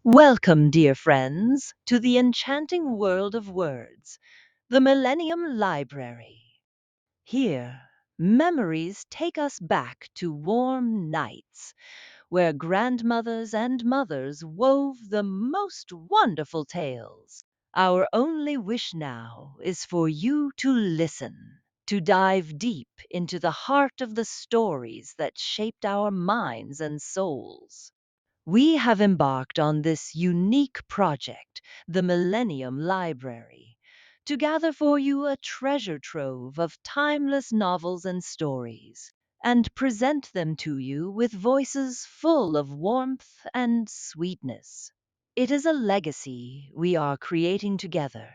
Welcome, dear friends, to the enchanting world of words, the Millennium Library. Here, memories take us back to warm nights where grandmothers and mothers wove the most wonderful tales. Our only wish now is for you to listen, to dive deep into the heart of the stories that shaped our minds and souls. We have embarked on this unique project, the Millennium Library, to gather for you a treasure trove of timeless novels and stories, and present them to you with voices full of warmth and sweetness. It is a legacy we are creating together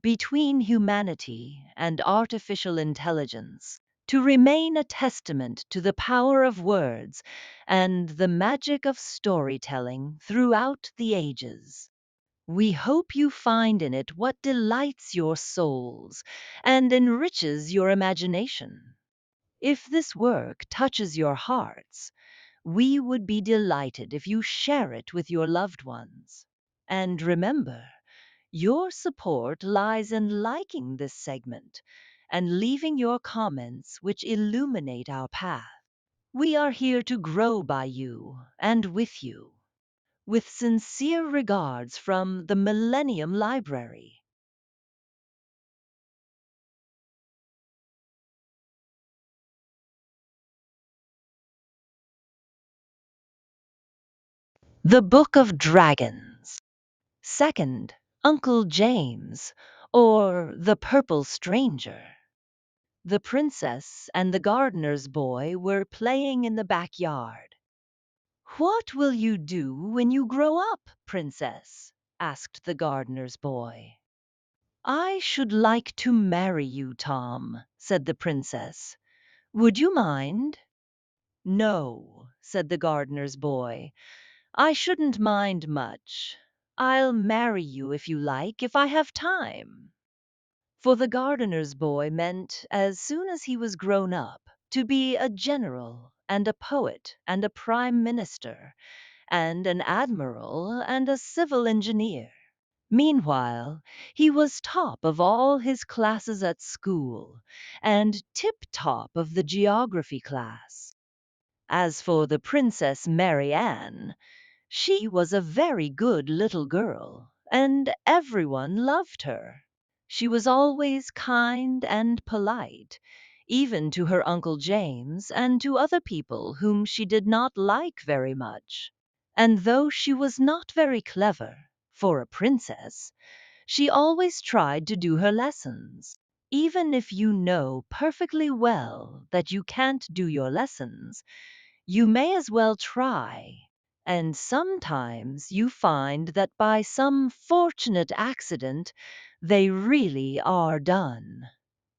between humanity and artificial intelligence to remain a testament to the power of words and the magic of storytelling throughout the ages. We hope you find in it what delights your souls and enriches your imagination. If this work touches your hearts, we would be delighted if you share it with your loved ones. And remember, your support lies in liking this segment and leaving your comments which illuminate our path. We are here to grow by you and with you. With sincere regards from the Millennium Library. The Book of Dragons. Second, Uncle James, or The Purple Stranger. The princess and the gardener's boy were playing in the backyard. "What will you do when you grow up, princess?" asked the gardener's boy. "I should like to marry you, Tom," said the princess. "Would you mind?" "No," said the gardener's boy. "I shouldn't mind much. I'll marry you if you like, if I have time." For the gardener's boy meant, as soon as he was grown up, to be a general and a poet and a prime minister and an admiral and a civil engineer. Meanwhile, he was top of all his classes at school and tip-top of the geography class. As for the Princess Mary Ann, she was a very good little girl, and everyone loved her. She was always kind and polite, even to her Uncle James and to other people whom she did not like very much. And though she was not very clever, for a princess, she always tried to do her lessons. Even if you know perfectly well that you can't do your lessons, you may as well try. And sometimes you find that by some fortunate accident, they really are done.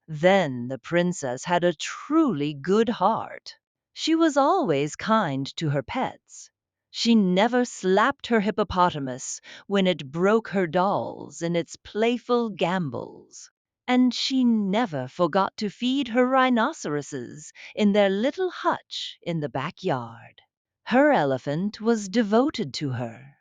Then the princess had a truly good heart. She was always kind to her pets. She never slapped her hippopotamus when it broke her dolls in its playful gambols. And she never forgot to feed her rhinoceroses in their little hutch in the backyard. Her elephant was devoted to her,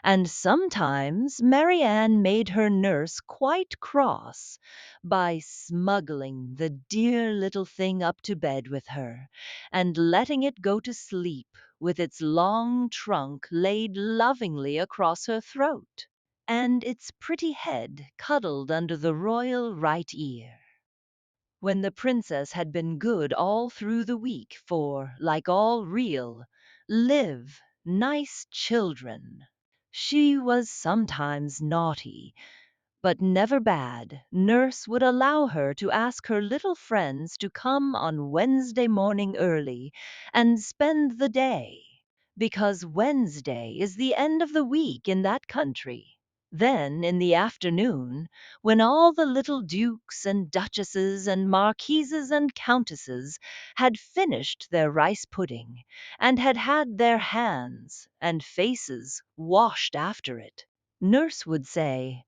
and sometimes Marianne made her nurse quite cross by smuggling the dear little thing up to bed with her and letting it go to sleep with its long trunk laid lovingly across her throat, and its pretty head cuddled under the royal right ear. When the princess had been good all through the week, for, like all real, live, nice children, she was sometimes naughty, but never bad. Nurse would allow her to ask her little friends to come on Wednesday morning early and spend the day, because Wednesday is the end of the week in that country. Then, in the afternoon, when all the little dukes and duchesses and marquises and countesses had finished their rice pudding and had had their hands and faces washed after it, nurse would say,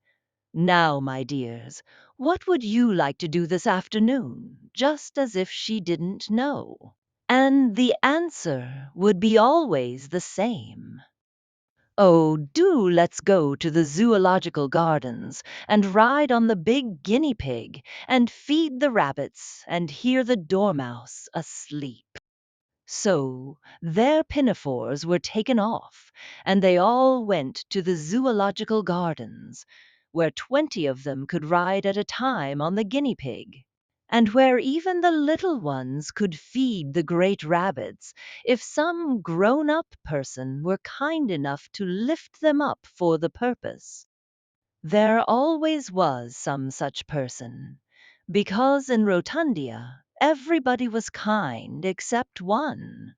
"Now, my dears, what would you like to do this afternoon?" just as if she didn't know. And the answer would be always the same. Oh, do let's go to the zoological gardens and ride on the big guinea pig and feed the rabbits and hear the dormouse asleep. So their pinafores were taken off, and they all went to the zoological gardens, where 20 of them could ride at a time on the guinea pig, and where even the little ones could feed the great rabbits if some grown up person were kind enough to lift them up for the purpose. There always was some such person, because in Rotundia everybody was kind except one.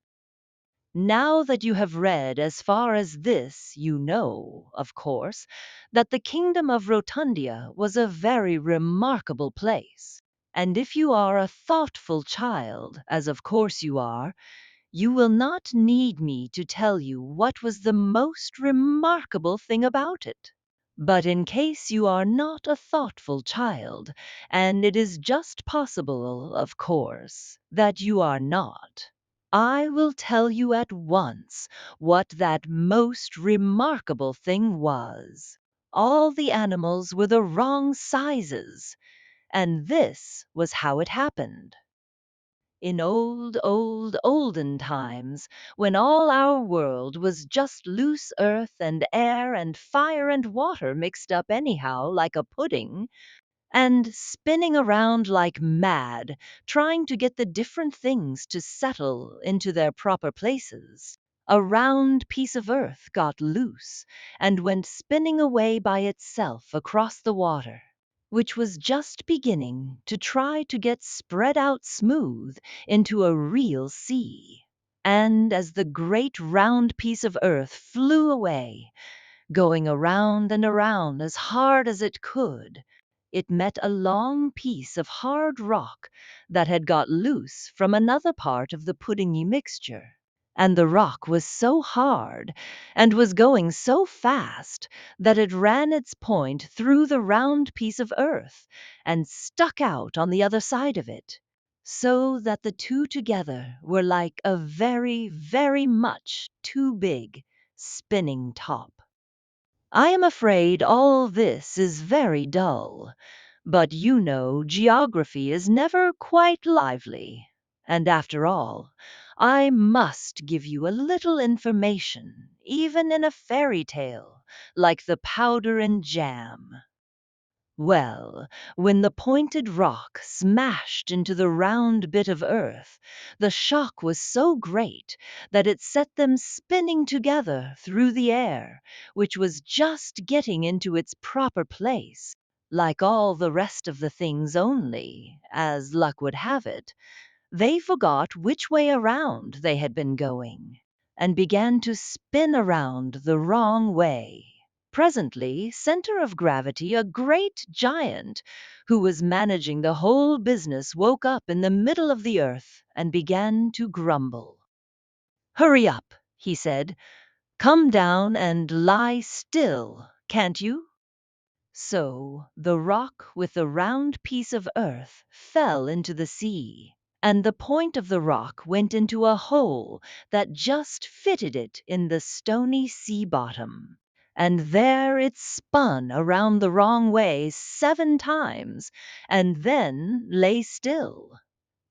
Now that you have read as far as this, you know, of course, that the kingdom of Rotundia was a very remarkable place. And if you are a thoughtful child, as of course you are, you will not need me to tell you what was the most remarkable thing about it. But in case you are not a thoughtful child, and it is just possible, of course, that you are not, I will tell you at once what that most remarkable thing was. All the animals were the wrong sizes, and this was how it happened. In olden times, when all our world was just loose earth and air and fire and water mixed up anyhow like a pudding, and spinning around like mad, trying to get the different things to settle into their proper places, a round piece of earth got loose and went spinning away by itself across the water, which was just beginning to try to get spread out smooth into a real sea. And as the great round piece of earth flew away, going around and around as hard as it could, it met a long piece of hard rock that had got loose from another part of the puddingy mixture. And the rock was so hard and was going so fast that it ran its point through the round piece of earth and stuck out on the other side of it, so that the two together were like a very, very much too big spinning top. I am afraid all this is very dull, but you know geography is never quite lively. And after all, I must give you a little information, even in a fairy tale, like the powder and jam. Well, when the pointed rock smashed into the round bit of earth, the shock was so great that it set them spinning together through the air, which was just getting into its proper place, like all the rest of the things, only, as luck would have it, they forgot which way around they had been going, and began to spin around the wrong way. Presently, center of gravity, a great giant who was managing the whole business, woke up in the middle of the earth and began to grumble. "Hurry up," he said. "Come down and lie still, can't you?" So the rock with the round piece of earth fell into the sea, and the point of the rock went into a hole that just fitted it in the stony sea bottom. And there it spun around the wrong way 7 times, and then lay still.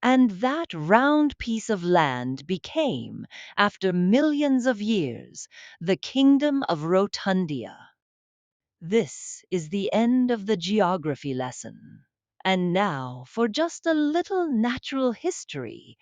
And that round piece of land became, after millions of years, the kingdom of Rotundia. This is the end of the geography lesson. And now for just a little natural history,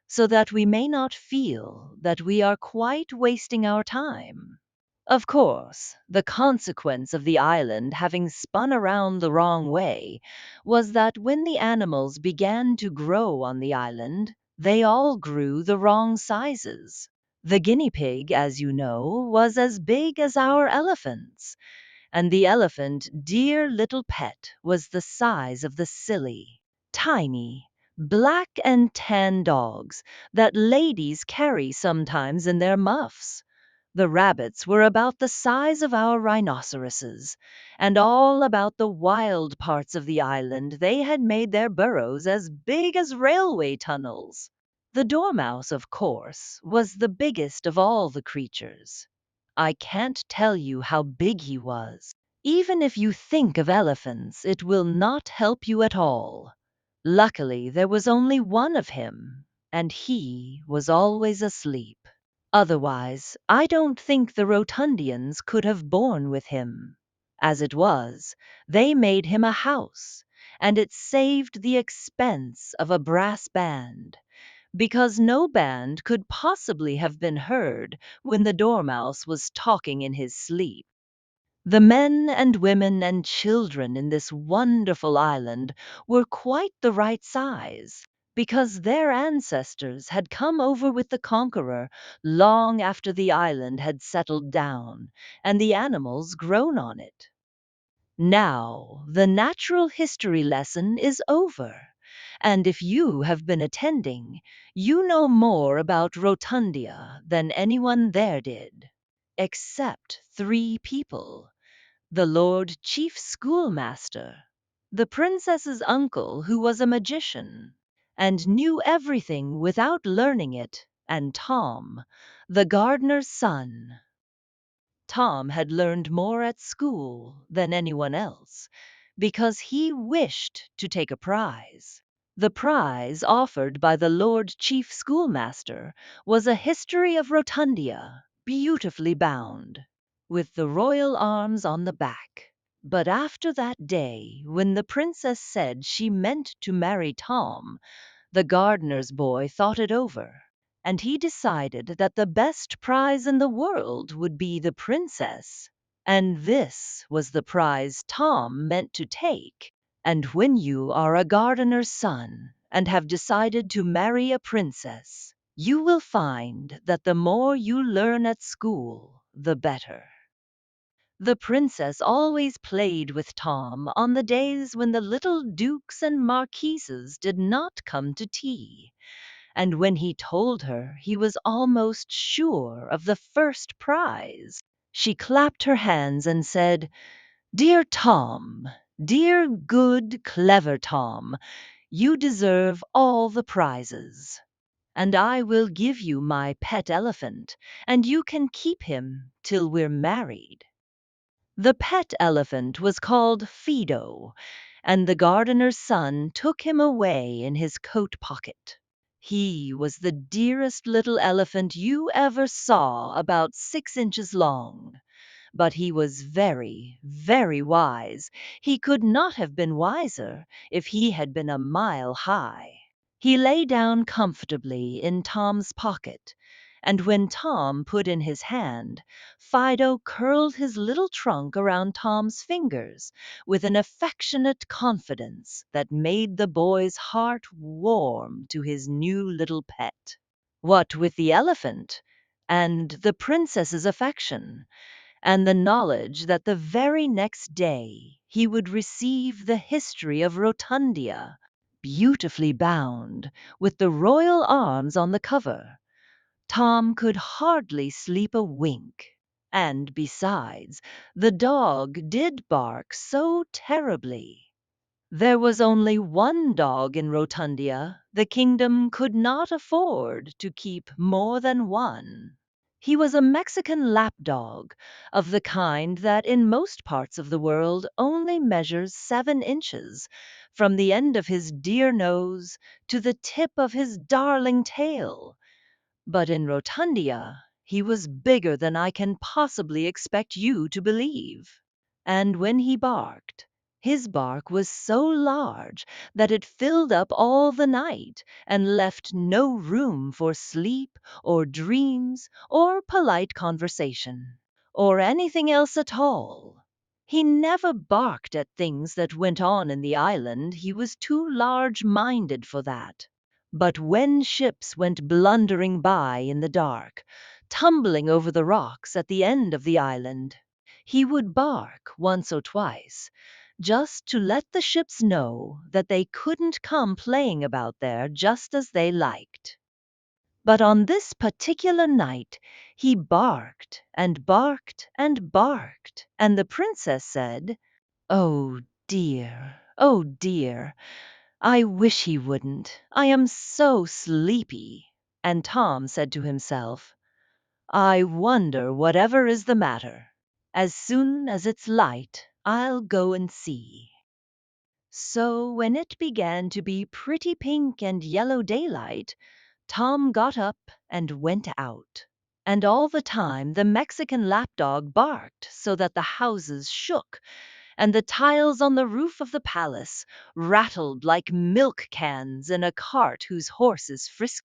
so that we may not feel that we are quite wasting our time. Of course, the consequence of the island having spun around the wrong way was that when the animals began to grow on the island, they all grew the wrong sizes. The guinea pig, as you know, was as big as our elephants, and the elephant, dear little pet, was the size of the silly, tiny, black and tan dogs that ladies carry sometimes in their muffs. The rabbits were about the size of our rhinoceroses, and all about the wild parts of the island they had made their burrows as big as railway tunnels. The dormouse, of course, was the biggest of all the creatures. I can't tell you how big he was. Even if you think of elephants, it will not help you at all. Luckily, there was only one of him, and he was always asleep. Otherwise, I don't think the Rotundians could have borne with him. As it was, they made him a house, and it saved the expense of a brass band, because no band could possibly have been heard when the Dormouse was talking in his sleep. The men and women and children in this wonderful island were quite the right size, because their ancestors had come over with the conqueror long after the island had settled down and the animals grown on it. Now, the natural history lesson is over, and if you have been attending, you know more about Rotundia than anyone there did, except three people: the Lord Chief Schoolmaster, the princess's uncle who was a magician and knew everything without learning it, and Tom, the gardener's son. Tom had learned more at school than anyone else, because he wished to take a prize. The prize offered by the Lord Chief Schoolmaster was a history of Rotundia, beautifully bound, with the royal arms on the back. But after that day, when the princess said she meant to marry Tom, the gardener's boy thought it over, and he decided that the best prize in the world would be the princess. And this was the prize Tom meant to take. And when you are a gardener's son and have decided to marry a princess, you will find that the more you learn at school, the better. The princess always played with Tom on the days when the little dukes and marquises did not come to tea, and when he told her he was almost sure of the first prize, she clapped her hands and said, "Dear Tom, dear, good, clever Tom, you deserve all the prizes. And I will give you my pet elephant, and you can keep him till we're married." The pet elephant was called Fido, and the gardener's son took him away in his coat pocket. He was the dearest little elephant you ever saw, about 6 inches long. But he was very, very wise. He could not have been wiser if he had been a mile high. He lay down comfortably in Tom's pocket, and when Tom put in his hand, Fido curled his little trunk around Tom's fingers with an affectionate confidence that made the boy's heart warm to his new little pet. What with the elephant, and the princess's affection, and the knowledge that the very next day he would receive the history of Rotundia, beautifully bound, with the royal arms on the cover, Tom could hardly sleep a wink. And besides, the dog did bark so terribly. There was only one dog in Rotundia. The kingdom could not afford to keep more than one. He was a Mexican lapdog, of the kind that in most parts of the world only measures 7 inches, from the end of his dear nose to the tip of his darling tail. But in Rotundia, he was bigger than I can possibly expect you to believe. And when he barked, his bark was so large that it filled up all the night and left no room for sleep or dreams or polite conversation or anything else at all. He never barked at things that went on in the island. He was too large-minded for that. But when ships went blundering by in the dark, tumbling over the rocks at the end of the island, he would bark once or twice, just to let the ships know that they couldn't come playing about there just as they liked. But on this particular night he barked and barked and barked, and the princess said, "Oh dear, oh dear, I wish he wouldn't. I am so sleepy." And Tom said to himself, I wonder whatever is the matter. As soon as it's light, I'll go and see." So when it began to be pretty pink and yellow daylight, Tom got up and went out. And all the time the Mexican lapdog barked so that the houses shook, and the tiles on the roof of the palace rattled like milk cans in a cart whose horses frisked.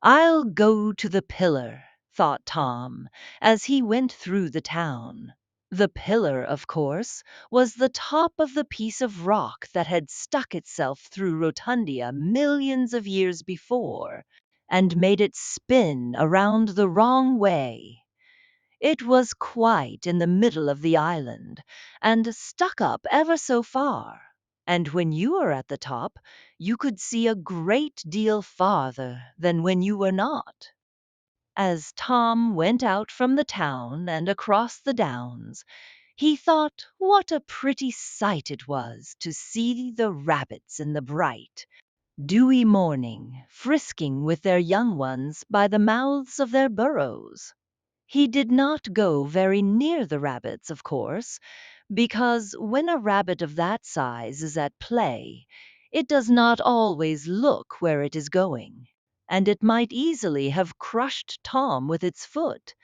"I'll go to the pillar," thought Tom, as he went through the town. The pillar, of course, was the top of the piece of rock that had stuck itself through Rotundia millions of years before, and made it spin around the wrong way. It was quite in the middle of the island, and stuck up ever so far, and when you were at the top, you could see a great deal farther than when you were not. As Tom went out from the town and across the downs, he thought what a pretty sight it was to see the rabbits in the bright, dewy morning frisking with their young ones by the mouths of their burrows. He did not go very near the rabbits, of course, because when a rabbit of that size is at play, it does not always look where it is going, and it might easily have crushed Tom with its foot,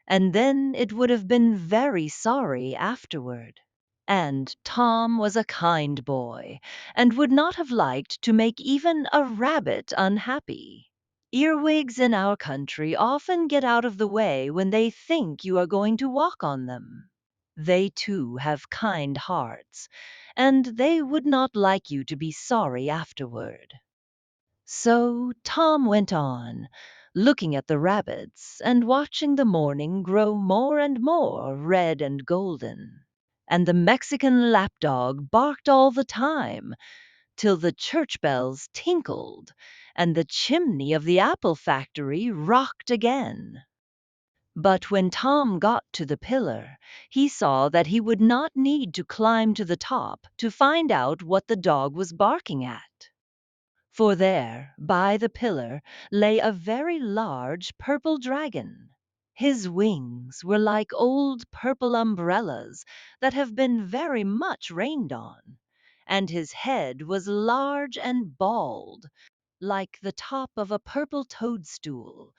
and then it would have been very sorry afterward. And Tom was a kind boy, and would not have liked to make even a rabbit unhappy. Earwigs in our country often get out of the way when they think you are going to walk on them. They too have kind hearts, and they would not like you to be sorry afterward. So Tom went on, looking at the rabbits and watching the morning grow more and more red and golden. And the Mexican lapdog barked all the time, till the church bells tinkled and the chimney of the apple factory rocked again. But when Tom got to the pillar, he saw that he would not need to climb to the top to find out what the dog was barking at. For there, by the pillar, lay a very large purple dragon. His wings were like old purple umbrellas that have been very much rained on, and his head was large and bald, like the top of a purple toadstool,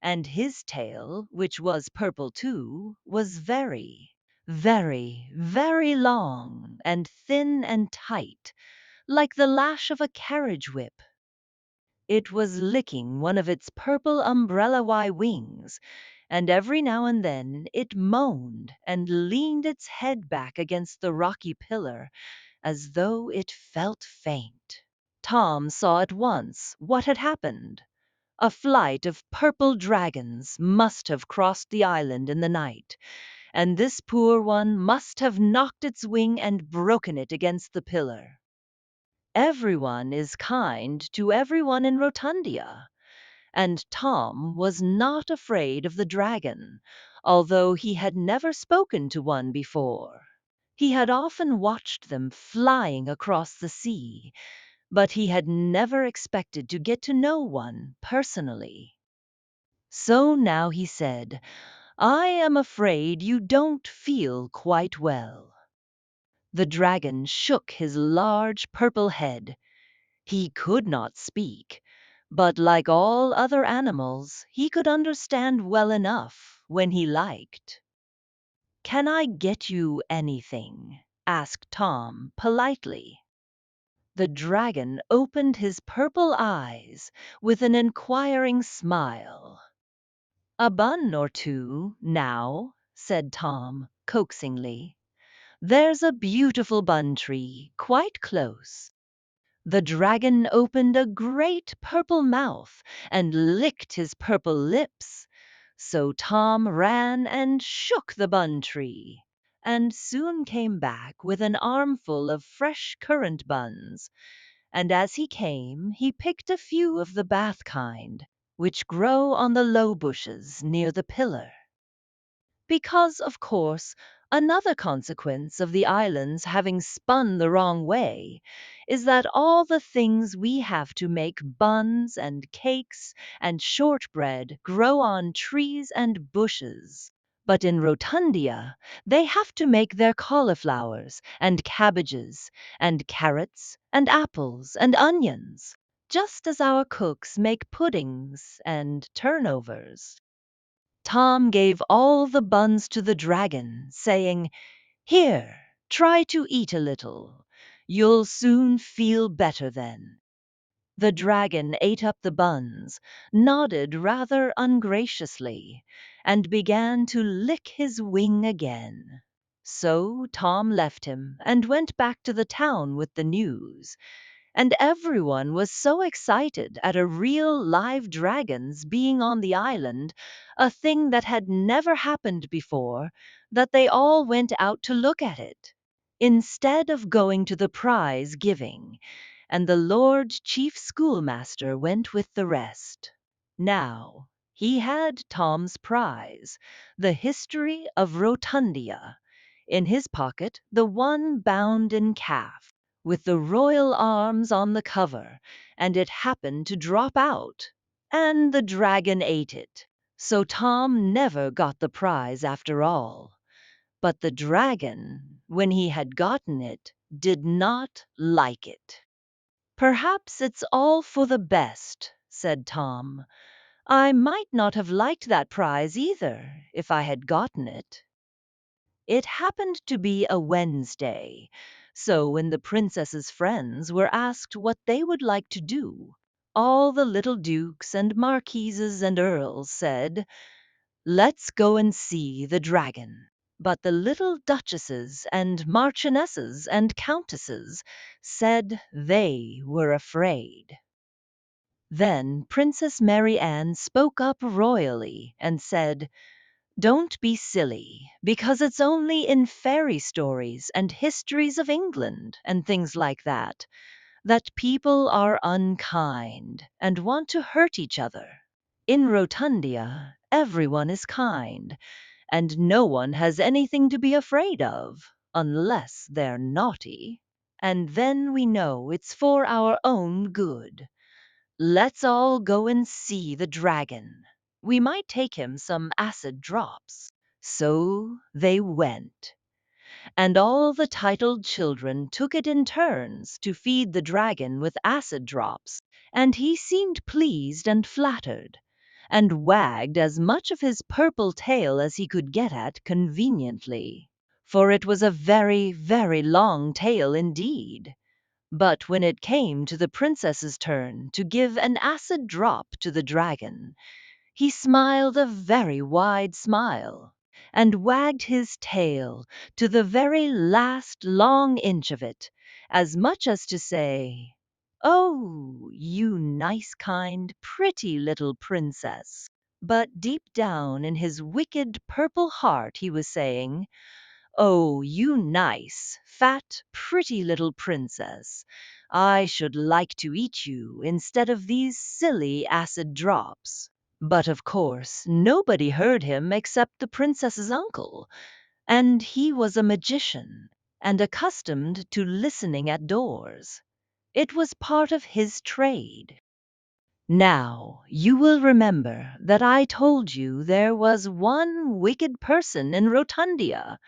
and his tail, which was purple too, was very, very, very long and thin and tight, like the lash of a carriage whip. It was licking one of its purple umbrella-y wings, and every now and then it moaned and leaned its head back against the rocky pillar as though it felt faint. Tom saw at once what had happened. A flight of purple dragons must have crossed the island in the night, and this poor one must have knocked its wing and broken it against the pillar. Everyone is kind to everyone in Rotundia, and Tom was not afraid of the dragon, although he had never spoken to one before. He had often watched them flying across the sea, but he had never expected to get to know one personally. So now he said, "I am afraid you don't feel quite well." The dragon shook his large purple head. He could not speak, but like all other animals, he could understand well enough when he liked. "Can I get you anything?" asked Tom politely. The dragon opened his purple eyes with an inquiring smile. "A bun or two, now," said Tom coaxingly. "There's a beautiful bun tree quite close." The dragon opened a great purple mouth and licked his purple lips. So Tom ran and shook the bun tree, and soon came back with an armful of fresh currant buns. And as he came, he picked a few of the Bath kind, which grow on the low bushes near the pillar. Because, of course, Another consequence of the islands having spun the wrong way is that all the things we have to make buns and cakes and shortbread grow on trees and bushes. But in Rotundia, they have to make their cauliflowers and cabbages and carrots and apples and onions, just as our cooks make puddings and turnovers. Tom gave all the buns to the dragon, saying, "Here, try to eat a little. You'll soon feel better then." The dragon ate up the buns, nodded rather ungraciously, and began to lick his wing again. So Tom left him and went back to the town with the news, and everyone was so excited at a real live dragon's being on the island, a thing that had never happened before, that they all went out to look at it, instead of going to the prize giving, and the Lord Chief Schoolmaster went with the rest. Now, he had Tom's prize, the History of Rotundia, in his pocket, the one bound in calf, with the royal arms on the cover, and it happened to drop out, and the dragon ate it. So Tom never got the prize after all. But the dragon, when he had gotten it, did not like it. "Perhaps it's all for the best," said Tom. "I might not have liked that prize either, if I had gotten it." It happened to be a Wednesday, so when the princess's friends were asked what they would like to do, all the little dukes and marquises and earls said, "Let's go and see the dragon." But the little duchesses and marchionesses and countesses said they were afraid. Then Princess Mary Ann spoke up royally and said, "Don't be silly, because it's only in fairy stories and histories of England and things like that that people are unkind and want to hurt each other. In Rotundia, everyone is kind, and no one has anything to be afraid of, unless they're naughty. And then we know it's for our own good. Let's all go and see the dragon. We might take him some acid drops." So they went, and all the titled children took it in turns to feed the dragon with acid drops, and he seemed pleased and flattered, and wagged as much of his purple tail as he could get at conveniently, for it was a very, very long tail indeed. But when it came to the princess's turn to give an acid drop to the dragon, he smiled a very wide smile, and wagged his tail to the very last long inch of it, as much as to say, "Oh, you nice, kind, pretty little princess." But deep down in his wicked purple heart he was saying, "Oh, you nice, fat, pretty little princess, I should like to eat you instead of these silly acid drops." But of course nobody heard him except the princess's uncle, and he was a magician, and accustomed to listening at doors. It was part of his trade. Now, you will remember that I told you there was one wicked person in Rotundia,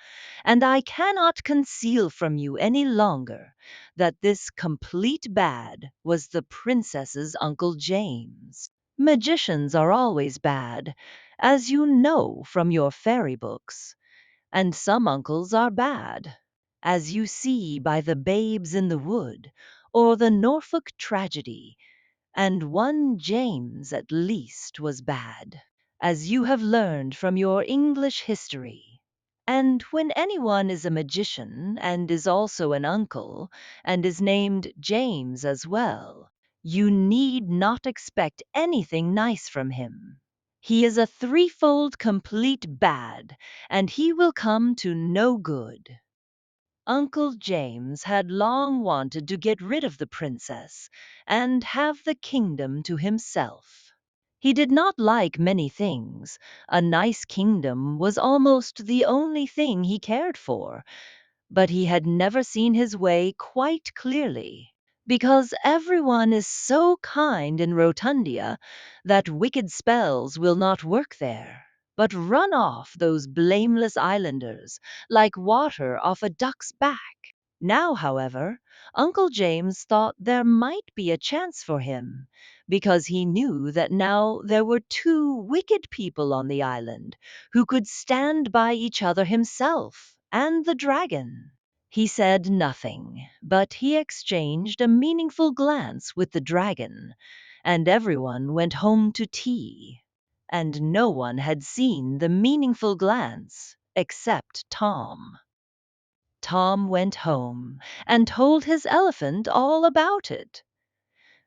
and I cannot conceal from you any longer that this complete bad was the princess's Uncle James. Magicians are always bad, as you know from your fairy books, and some uncles are bad, as you see by the Babes in the Wood or the Norfolk Tragedy, and one James at least was bad, as you have learned from your English history. And when anyone is a magician and is also an uncle and is named James as well, you need not expect anything nice from him. He is a threefold complete bad, and he will come to no good. Uncle James had long wanted to get rid of the princess and have the kingdom to himself. He did not like many things. A nice kingdom was almost the only thing he cared for, but he had never seen his way quite clearly. Because everyone is so kind in Rotundia that wicked spells will not work there, but run off those blameless islanders like water off a duck's back. Now, however, Uncle James thought there might be a chance for him, because he knew that now there were two wicked people on the island who could stand by each other, himself and the dragon. He said nothing, but he exchanged a meaningful glance with the dragon, and everyone went home to tea. And no one had seen the meaningful glance except Tom. Tom went home and told his elephant all about it.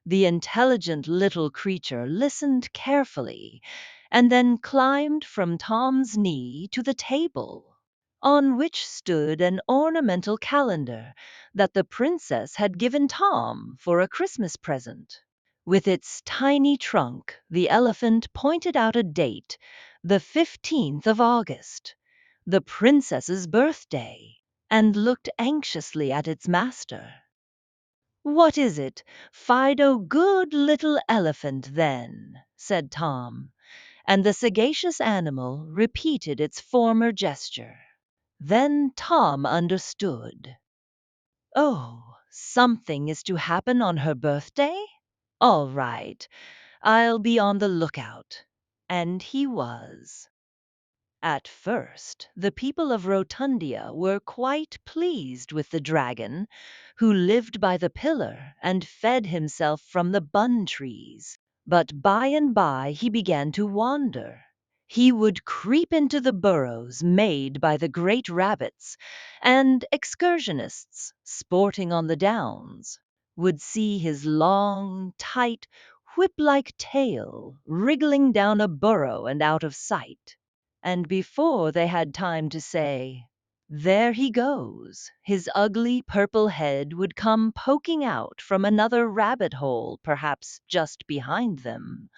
The intelligent little creature listened carefully and then climbed from Tom's knee to the table, on which stood an ornamental calendar that the princess had given Tom for a Christmas present. With its tiny trunk, the elephant pointed out a date, the 15th of August, the princess's birthday, and looked anxiously at its master. "What is it, Fido, good little elephant, then?" said Tom, and the sagacious animal repeated its former gesture. Then Tom understood. "Oh, something is to happen on her birthday? All right, I'll be on the lookout." And he was. At first, the people of Rotundia were quite pleased with the dragon, who lived by the pillar and fed himself from the bun trees. But by and by he began to wander. He would creep into the burrows made by the great rabbits, and excursionists sporting on the downs would see his long, tight, whip-like tail wriggling down a burrow and out of sight. And before they had time to say, "There he goes," his ugly purple head would come poking out from another rabbit hole, perhaps just behind them,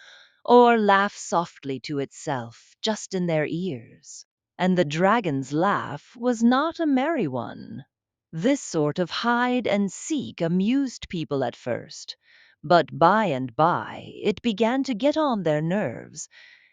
or laugh softly to itself just in their ears. And the dragon's laugh was not a merry one. This sort of hide and seek amused people at first, but by and by it began to get on their nerves,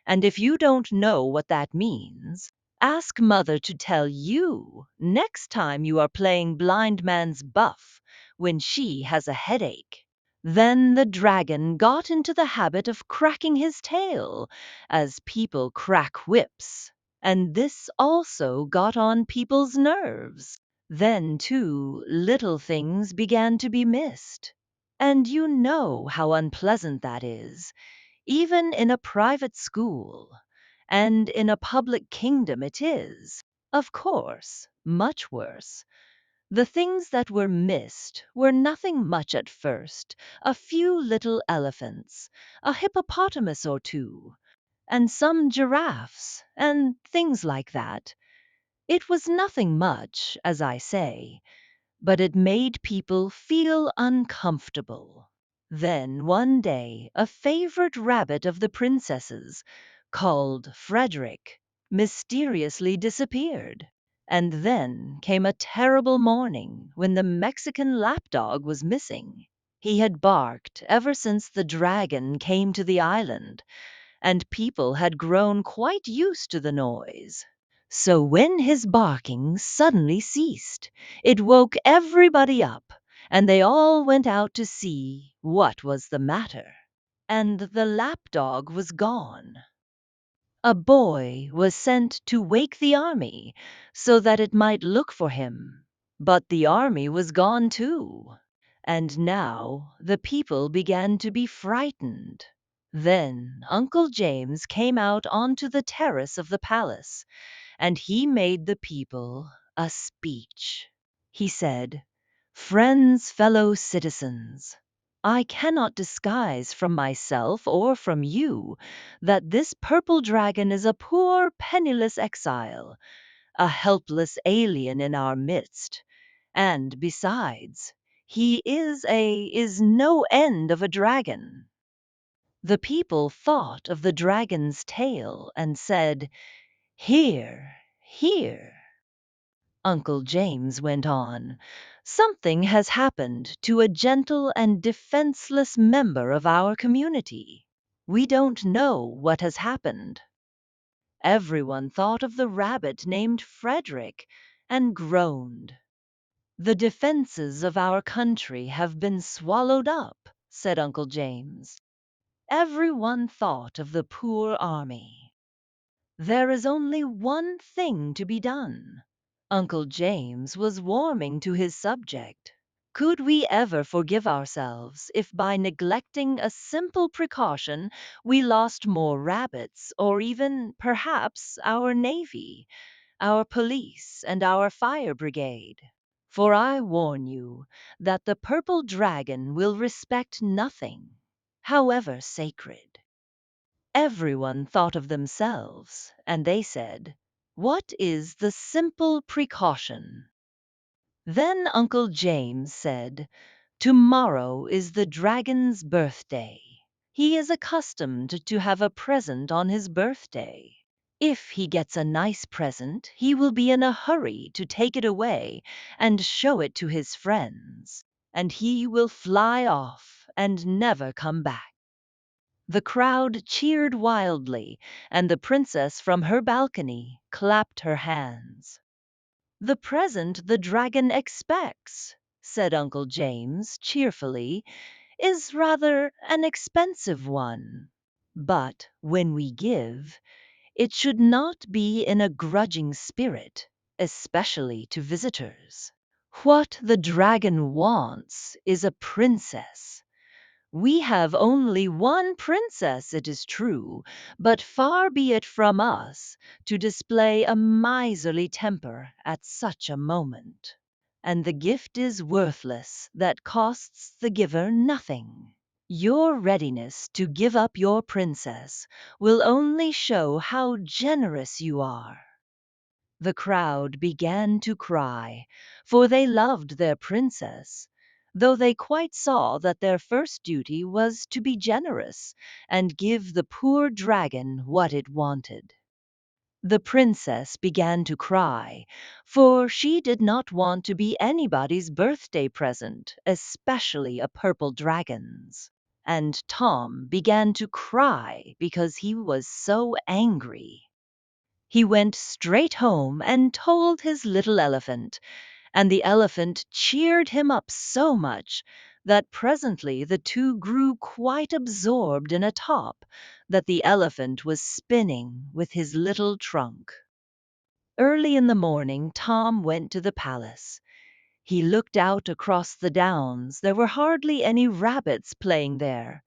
and if you don't know what that means, ask Mother to tell you next time you are playing blind man's buff when she has a headache. Then the dragon got into the habit of cracking his tail, as people crack whips, and this also got on people's nerves. Then, too, little things began to be missed. And you know how unpleasant that is, even in a private school, and in a public kingdom it is, of course, much worse. The things that were missed were nothing much at first, a few little elephants, a hippopotamus or two, and some giraffes, and things like that. It was nothing much, as I say, but it made people feel uncomfortable. Then one day a favorite rabbit of the princess's, called Frederick, mysteriously disappeared. And then came a terrible morning when the Mexican lapdog was missing. He had barked ever since the dragon came to the island, and people had grown quite used to the noise. So when his barking suddenly ceased, it woke everybody up, and they all went out to see what was the matter. And the lapdog was gone. A boy was sent to wake the army so that it might look for him, but the army was gone too. And now the people began to be frightened. Then Uncle James came out onto the terrace of the palace, and he made the people a speech. He said, "Friends, fellow citizens, I cannot disguise from myself or from you that this purple dragon is a poor penniless exile, a helpless alien in our midst, and besides, he is no end of a dragon." The people thought of the dragon's tail and said, "Here, here." Uncle James went on. "Something has happened to a gentle and defenseless member of our community. We don't know what has happened." Everyone thought of the rabbit named Frederick and groaned. "The defenses of our country have been swallowed up," said Uncle James. Everyone thought of the poor army. "There is only one thing to be done." Uncle James was warming to his subject. Could we ever forgive ourselves if by neglecting a simple precaution we lost more rabbits, or even, perhaps, our navy, our police, and our fire brigade? For I warn you that the purple dragon will respect nothing, however sacred. Everyone thought of themselves, and they said, "What is the simple precaution?" Then Uncle James said, "Tomorrow is the dragon's birthday. He is accustomed to have a present on his birthday. If he gets a nice present, he will be in a hurry to take it away and show it to his friends, and he will fly off and never come back." The crowd cheered wildly, and the princess from her balcony clapped her hands. "The present the dragon expects," said Uncle James cheerfully, "is rather an expensive one. But when we give, it should not be in a grudging spirit, especially to visitors. What the dragon wants is a princess. We have only one princess, it is true, but far be it from us to display a miserly temper at such a moment. And the gift is worthless that costs the giver nothing. Your readiness to give up your princess will only show how generous you are." The crowd began to cry, for they loved their princess, though they quite saw that their first duty was to be generous and give the poor dragon what it wanted. The princess began to cry, for she did not want to be anybody's birthday present, especially a purple dragon's. And Tom began to cry because he was so angry. He went straight home and told his little elephant, and the elephant cheered him up so much that presently the two grew quite absorbed in a top that the elephant was spinning with his little trunk. Early in the morning Tom went to the palace. He looked out across the downs. There were hardly any rabbits playing there.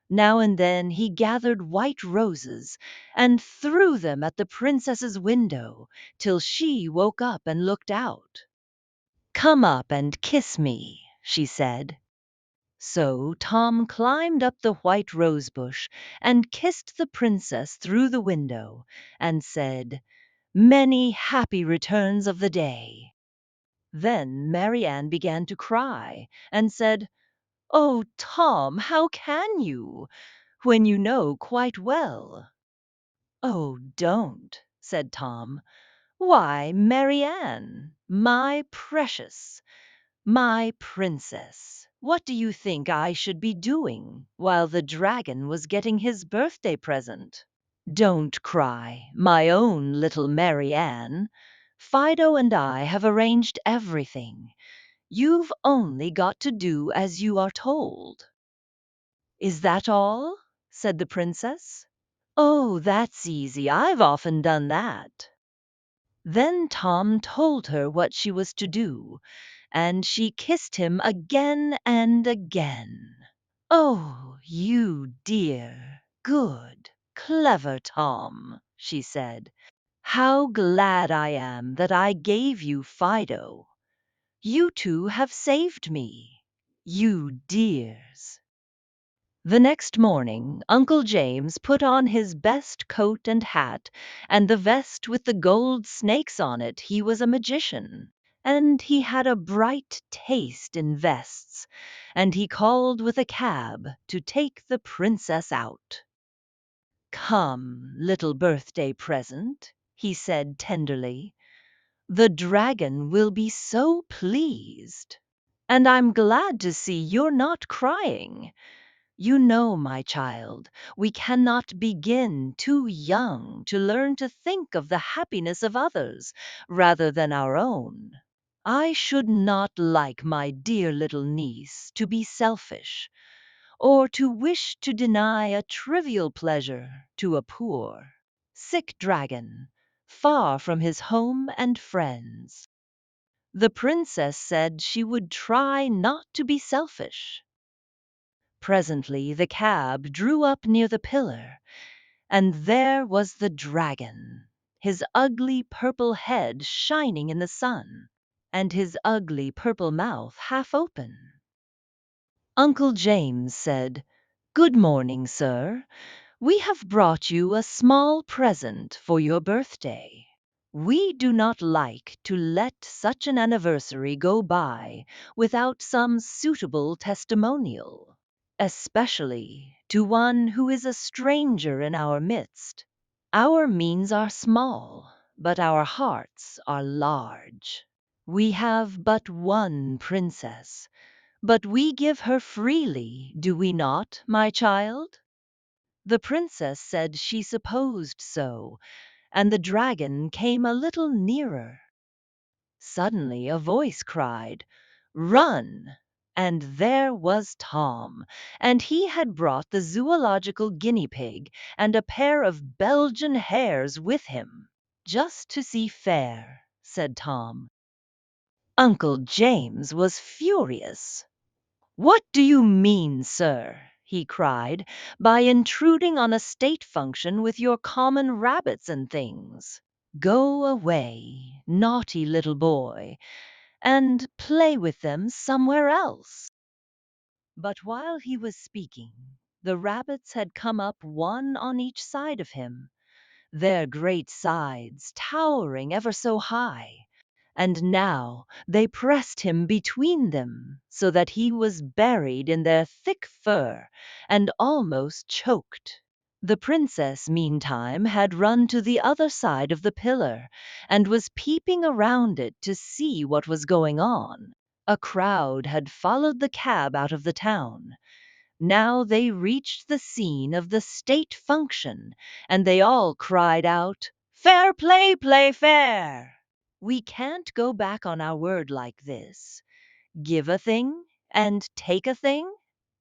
Now and then he gathered white roses and threw them at the princess's window till she woke up and looked out. "Come up and kiss me," she said. So Tom climbed up the white rosebush and kissed the princess through the window and said, "Many happy returns of the day." Then Marianne began to cry and said, "Oh, Tom, how can you, when you know quite well?" "Oh, don't," said Tom. "Why, Marianne, my precious, my princess, what do you think I should be doing while the dragon was getting his birthday present? Don't cry, my own little Marianne. Fido and I have arranged everything. You've only got to do as you are told." "Is that all?" said the princess. "Oh, that's easy. I've often done that." Then Tom told her what she was to do, and she kissed him again and again. "Oh, you dear, good, clever Tom," she said. "How glad I am that I gave you Fido. You two have saved me. You dears." The next morning Uncle James put on his best coat and hat, and the vest with the gold snakes on it. He was a magician. and he had a bright taste in vests, and he called with a cab to take the princess out. "Come, little birthday present," he said tenderly. "The dragon will be so pleased. And I'm glad to see you're not crying. You know, my child, we cannot begin too young to learn to think of the happiness of others rather than our own. I should not like my dear little niece to be selfish, or to wish to deny a trivial pleasure to a poor, sick dragon, far from his home and friends." The princess said she would try not to be selfish. Presently the cab drew up near the pillar, and there was the dragon, his ugly purple head shining in the sun, and his ugly purple mouth half open. Uncle James said, "Good morning, sir. We have brought you a small present for your birthday. We do not like to let such an anniversary go by without some suitable testimonial, especially to one who is a stranger in our midst. Our means are small, but our hearts are large. We have but one princess, but we give her freely, do we not, my child?" The princess said she supposed so, and the dragon came a little nearer. Suddenly a voice cried, "Run!" And there was Tom, and he had brought the zoological guinea pig and a pair of Belgian hares with him. "Just to see fair," said Tom. Uncle James was furious. "What do you mean, sir," he cried, "by intruding on a state function with your common rabbits and things? Go away, naughty little boy, and play with them somewhere else." But while he was speaking, the rabbits had come up one on each side of him, their great sides towering ever so high, and now they pressed him between them so that he was buried in their thick fur and almost choked. The princess, meantime, had run to the other side of the pillar and was peeping around it to see what was going on. A crowd had followed the cab out of the town. Now they reached the scene of the state function, and they all cried out, "Fair play, play fair!" We can't go back on our word like this. Give a thing and take a thing?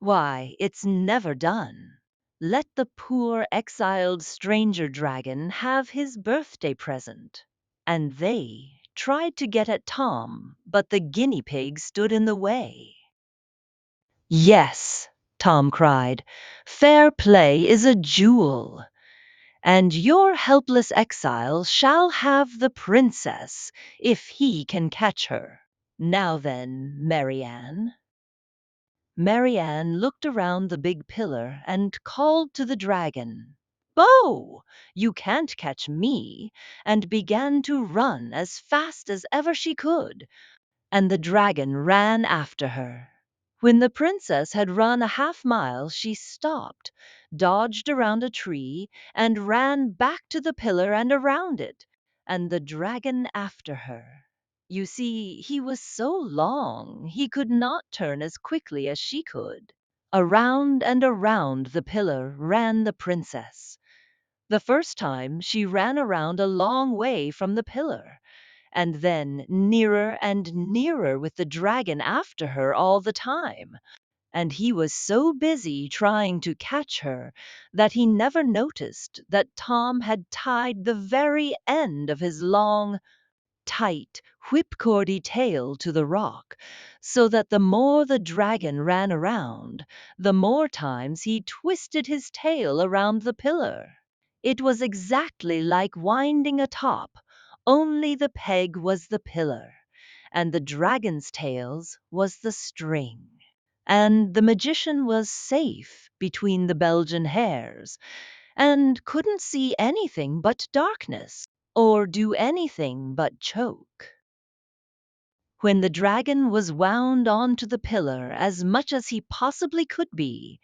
Why, it's never done. Let the poor exiled stranger dragon have his birthday present. And they tried to get at Tom, but the guinea pig stood in the way. "Yes," Tom cried, "fair play is a jewel, and your helpless exile shall have the princess, if he can catch her. Now then, Marianne." Marianne looked around the big pillar and called to the dragon, "Bo, you can't catch me," and began to run as fast as ever she could, and the dragon ran after her. When the princess had run a half mile, she stopped, dodged around a tree, and ran back to the pillar and around it, and the dragon after her. You see, he was so long he could not turn as quickly as she could. Around and around the pillar ran the princess. The first time she ran around a long way from the pillar, and then nearer and nearer with the dragon after her all the time, and he was so busy trying to catch her that he never noticed that Tom had tied the very end of his long, tight, whipcordy tail to the rock, so that the more the dragon ran around, the more times he twisted his tail around the pillar. It was exactly like winding a top, only the peg was the pillar, and the dragon's tails was the string. And the magician was safe between the Belgian hares, and couldn't see anything but darkness, or do anything but choke. When the dragon was wound onto the pillar as much as he possibly could be,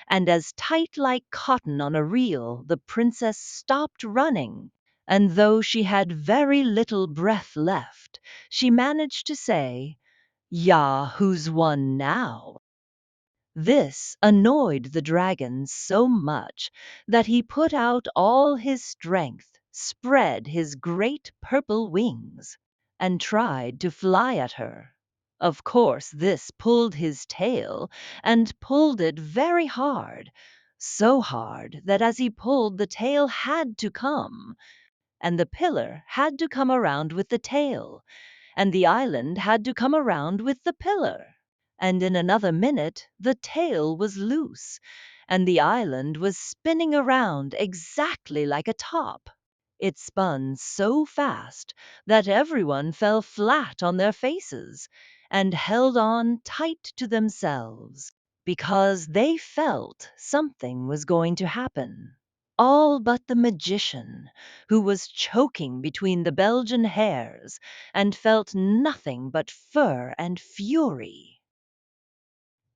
and as tight like cotton on a reel, the princess stopped running, and though she had very little breath left, she managed to say, "Yah, who's won now?" This annoyed the dragon so much that he put out all his strength, spread his great purple wings, and tried to fly at her. Of course, this pulled his tail, and pulled it very hard, so hard that as he pulled, the tail had to come, and the pillar had to come around with the tail, and the island had to come around with the pillar. And in another minute the tail was loose, and the island was spinning around exactly like a top. It spun so fast that everyone fell flat on their faces and held on tight to themselves because they felt something was going to happen. All but the magician, who was choking between the Belgian hares and felt nothing but fur and fury.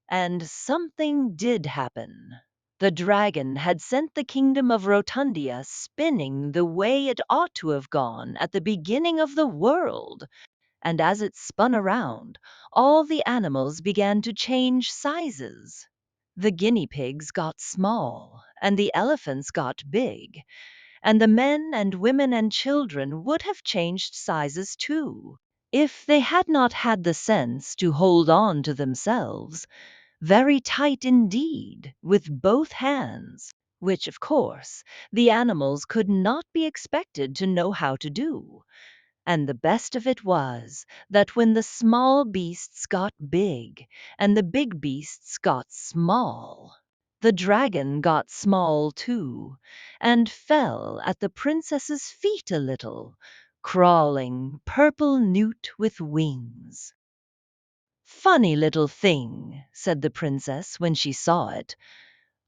And something did happen. The dragon had sent the kingdom of Rotundia spinning the way it ought to have gone at the beginning of the world, and as it spun around, all the animals began to change sizes. The guinea pigs got small, and the elephants got big, and the men and women and children would have changed sizes too, if they had not had the sense to hold on to themselves very tight indeed with both hands, which, of course, the animals could not be expected to know how to do. And the best of it was that when the small beasts got big and the big beasts got small, the dragon got small too, and fell at the princess's feet a little, crawling purple newt with wings. "Funny little thing," said the princess when she saw it.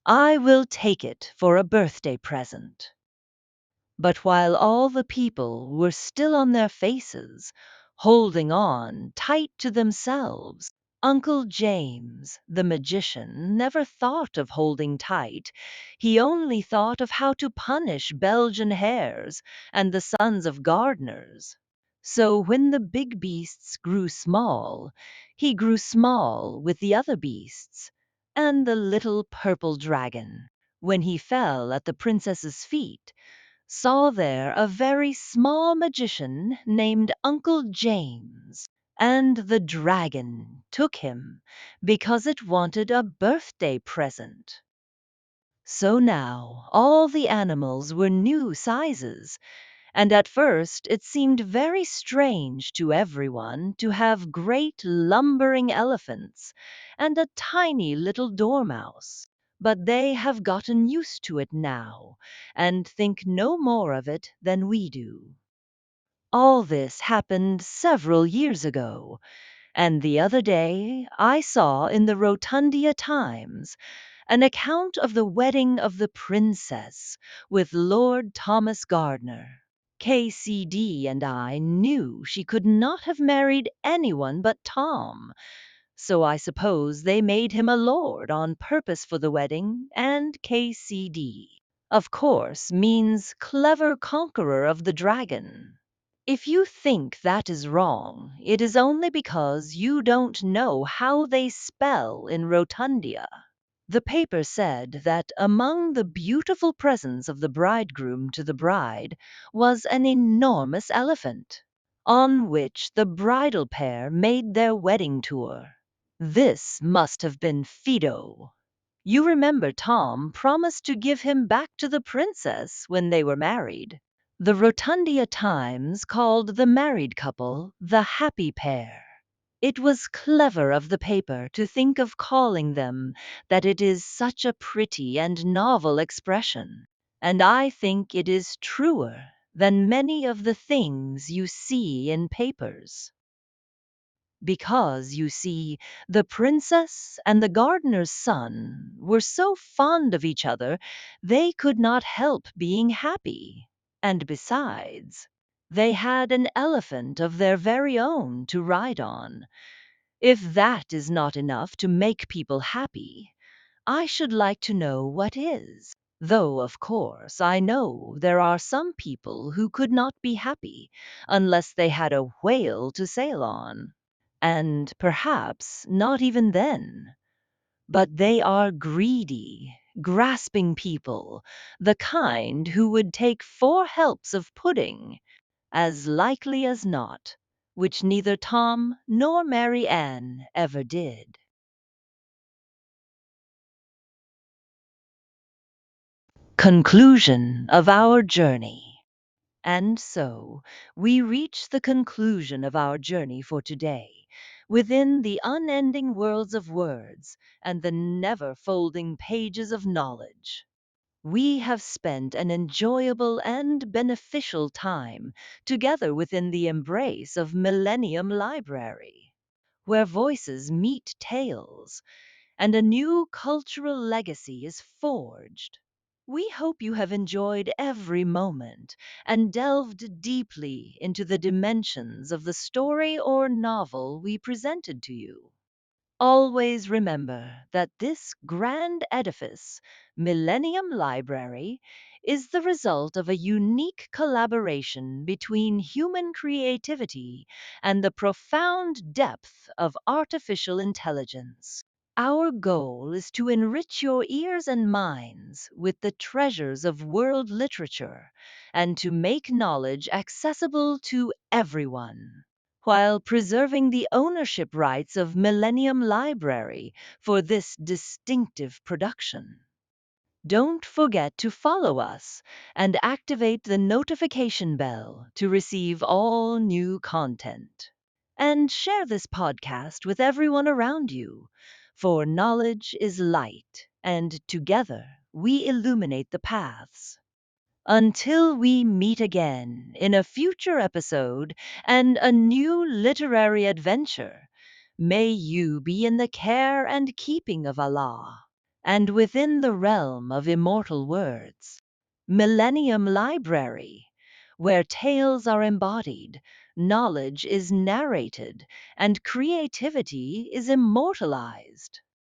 "I will take it for a birthday present." But while all the people were still on their faces, holding on tight to themselves, Uncle James, the magician, never thought of holding tight. He only thought of how to punish Belgian hares and the sons of gardeners. So when the big beasts grew small, he grew small with the other beasts, and the little purple dragon, when he fell at the princess's feet, saw there a very small magician named Uncle James, and the dragon took him because it wanted a birthday present. So now all the animals were new sizes, and at first it seemed very strange to everyone to have great lumbering elephants and a tiny little dormouse. But they have gotten used to it now, and think no more of it than we do. All this happened several years ago, and the other day I saw in the Rotundia Times an account of the wedding of the princess with Lord Thomas Gardner. KCD and I knew she could not have married anyone but Tom, so I suppose they made him a lord on purpose for the wedding, and KCD, of course, means clever conqueror of the dragon. If you think that is wrong, it is only because you don't know how they spell in Rotundia. The paper said that among the beautiful presents of the bridegroom to the bride was an enormous elephant, on which the bridal pair made their wedding tour. This must have been Fido. You remember Tom promised to give him back to the princess when they were married. The Rotundia Times called the married couple the happy pair. It was clever of the paper to think of calling them that. It is such a pretty and novel expression, and I think it is truer than many of the things you see in papers. Because, you see, the princess and the gardener's son were so fond of each other they could not help being happy. And besides, They had an elephant of their very own to ride on. If that is not enough to make people happy, I should like to know what is. Though, of course, I know there are some people who could not be happy unless they had a whale to sail on. And perhaps not even then. But they are greedy, grasping people, the kind who would take 4 helps of pudding, as likely as not, which neither Tom nor Mary Ann ever did. Conclusion of our journey. And so we reach the conclusion of our journey for today, within the unending worlds of words and the never folding pages of knowledge. We have spent an enjoyable and beneficial time together within the embrace of Millennium Library, where voices meet tales and a new cultural legacy is forged. We hope you have enjoyed every moment and delved deeply into the dimensions of the story or novel we presented to you. Always remember that this grand edifice, Millennium Library, is the result of a unique collaboration between human creativity and the profound depth of artificial intelligence. Our goal is to enrich your ears and minds with the treasures of world literature and to make knowledge accessible to everyone, while preserving the ownership rights of Millennium Library for this distinctive production. Don't forget to follow us and activate the notification bell to receive all new content. And share this podcast with everyone around you, for knowledge is light, and together we illuminate the paths. Until we meet again in a future episode and a new literary adventure, may you be in the care and keeping of Allah, and within the realm of immortal words. Millennium Library, where tales are embodied, knowledge is narrated, and creativity is immortalized.